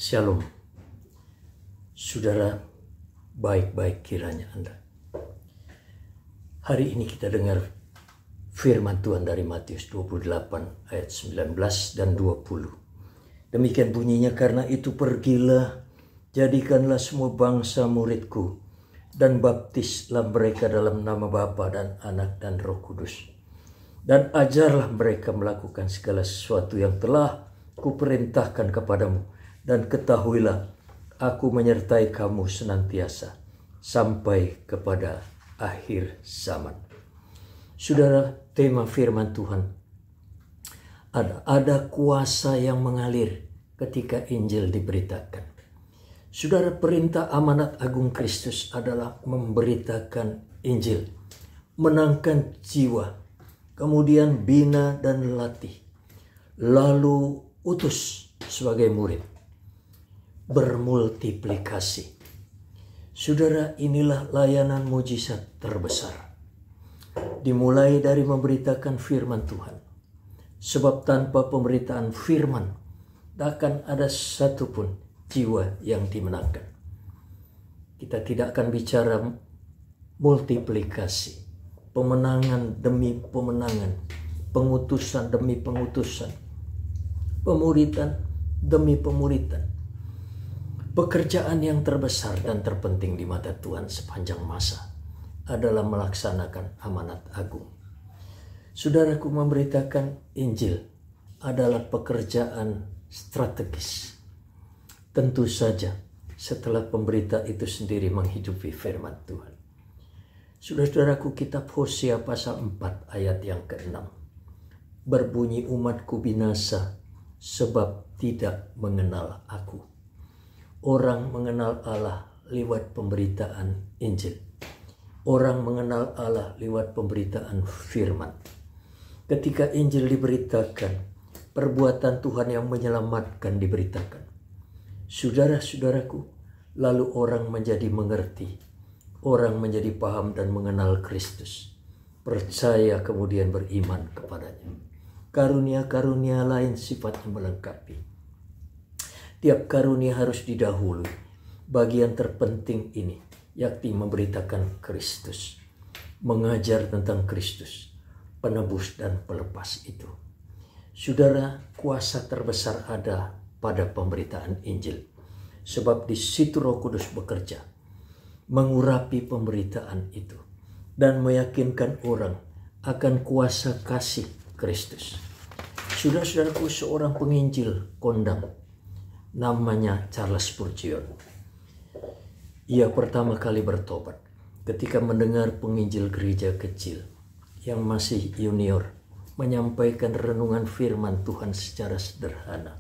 Shalom, saudara, baik-baik kiranya Anda. Hari ini kita dengar firman Tuhan dari Matius 28 ayat 19 dan 20. Demikian bunyinya, karena itu pergilah, jadikanlah semua bangsa muridku, dan baptislah mereka dalam nama Bapa dan Anak dan Roh Kudus. Dan ajarlah mereka melakukan segala sesuatu yang telah kuperintahkan kepadamu. Dan ketahuilah, aku menyertai kamu senantiasa sampai kepada akhir zaman. Saudara, tema firman Tuhan, ada kuasa yang mengalir ketika Injil diberitakan. Saudara, perintah amanat agung Kristus adalah memberitakan Injil, menangkan jiwa, kemudian bina dan latih, lalu utus sebagai murid, bermultiplikasi. Saudara, inilah layanan mujizat terbesar. Dimulai dari memberitakan firman Tuhan. Sebab tanpa pemberitaan firman, takkan ada satupun jiwa yang dimenangkan. Kita tidak akan bicara multiplikasi, pemenangan demi pemenangan, pengutusan demi pengutusan, pemuritan demi pemuritan. Pekerjaan yang terbesar dan terpenting di mata Tuhan sepanjang masa adalah melaksanakan amanat agung. Saudaraku, memberitakan Injil adalah pekerjaan strategis. Tentu saja setelah pemberita itu sendiri menghidupi firman Tuhan. Saudara-saudaraku, kitab Hosea pasal 4 ayat yang ke-6. Berbunyi, umatku binasa sebab tidak mengenal aku. Orang mengenal Allah lewat pemberitaan Injil. Orang mengenal Allah lewat pemberitaan firman. Ketika Injil diberitakan, perbuatan Tuhan yang menyelamatkan diberitakan. Saudara-saudaraku, lalu orang menjadi mengerti. Orang menjadi paham dan mengenal Kristus. Percaya kemudian beriman kepadanya. Karunia-karunia lain sifatnya melengkapi. Tiap karunia harus didahului. Bagian terpenting ini, yakni memberitakan Kristus. Mengajar tentang Kristus, penebus dan pelepas itu. Saudara, kuasa terbesar ada pada pemberitaan Injil. Sebab di situ Roh Kudus bekerja, mengurapi pemberitaan itu, dan meyakinkan orang akan kuasa kasih Kristus. Saudara-saudaraku, seorang penginjil kondang, namanya Charles Spurgeon. Ia pertama kali bertobat ketika mendengar penginjil gereja kecil yang masih junior menyampaikan renungan firman Tuhan secara sederhana.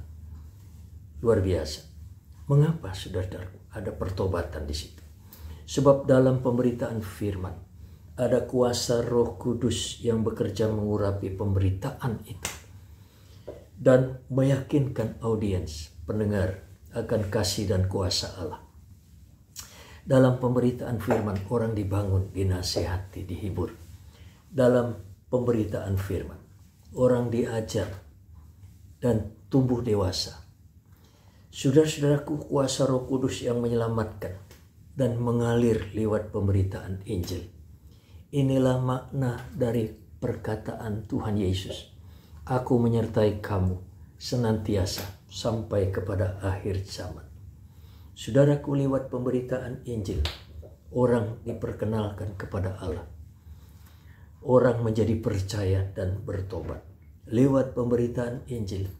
Luar biasa. Mengapa, saudara-saudaraku, ada pertobatan di situ? Sebab dalam pemberitaan firman ada kuasa Roh Kudus yang bekerja mengurapi pemberitaan itu dan meyakinkan audiens, pendengar, akan kasih dan kuasa Allah. Dalam pemberitaan firman, orang dibangun, dinasehati, dihibur. Dalam pemberitaan firman, orang diajar dan tumbuh dewasa. Saudara-saudaraku, kuasa Roh Kudus yang menyelamatkan dan mengalir lewat pemberitaan Injil. Inilah makna dari perkataan Tuhan Yesus. Aku menyertai kamu senantiasa sampai kepada akhir zaman. Saudaraku, lewat pemberitaan Injil, orang diperkenalkan kepada Allah. Orang menjadi percaya dan bertobat. Lewat pemberitaan Injil,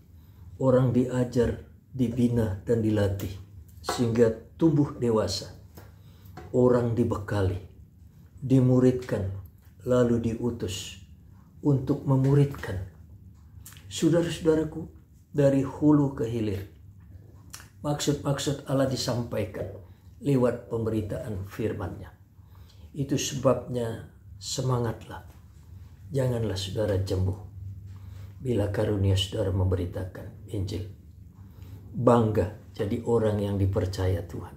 orang diajar, dibina dan dilatih sehingga tumbuh dewasa. Orang dibekali, dimuridkan, lalu diutus untuk memuridkan. Saudara-saudaraku, dari hulu ke hilir, maksud-maksud Allah disampaikan lewat pemberitaan firman-Nya. Itu sebabnya semangatlah. Janganlah saudara jemu bila karunia saudara memberitakan Injil. Bangga jadi orang yang dipercaya Tuhan.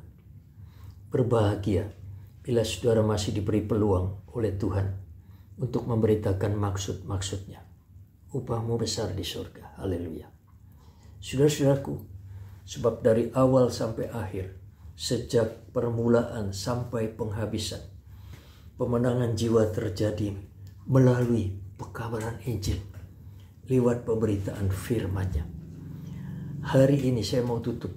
Berbahagia bila saudara masih diberi peluang oleh Tuhan untuk memberitakan maksud-maksud-Nya. Upahmu besar di surga. Haleluya. Saudara-saudaraku, Sebab dari awal sampai akhir, sejak permulaan sampai penghabisan, pemenangan jiwa terjadi melalui pekabaran Injil, lewat pemberitaan firman-Nya. Hari ini saya mau tutup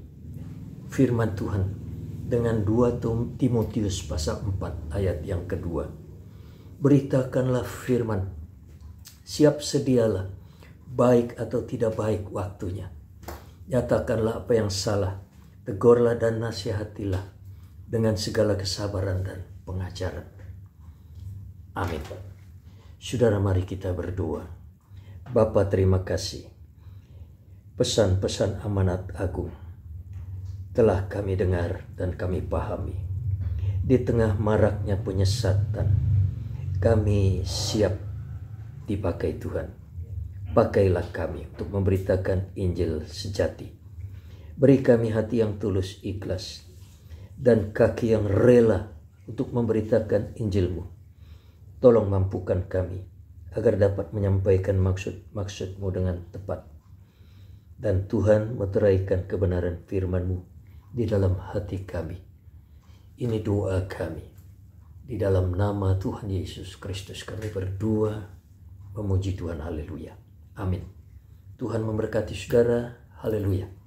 firman Tuhan dengan 2 Timotius pasal 4 ayat yang kedua. Beritakanlah firman, siap sedialah, baik atau tidak baik waktunya. Nyatakanlah apa yang salah, tegurlah dan nasihatilah dengan segala kesabaran dan pengajaran. Amin. Saudara, mari kita berdoa. Bapa, terima kasih. Pesan-pesan amanat agung telah kami dengar dan kami pahami. Di tengah maraknya penyesatan, kami siap dipakai Tuhan. Pakailah kami untuk memberitakan Injil sejati. Beri kami hati yang tulus, ikhlas, dan kaki yang rela untuk memberitakan Injil-Mu. Tolong mampukan kami agar dapat menyampaikan maksud-maksud-Mu dengan tepat. Dan Tuhan meteraikan kebenaran firman-Mu di dalam hati kami. Ini doa kami. Di dalam nama Tuhan Yesus Kristus kami berdoa, memuji Tuhan. Haleluya. Amin. Tuhan memberkati saudara. Haleluya.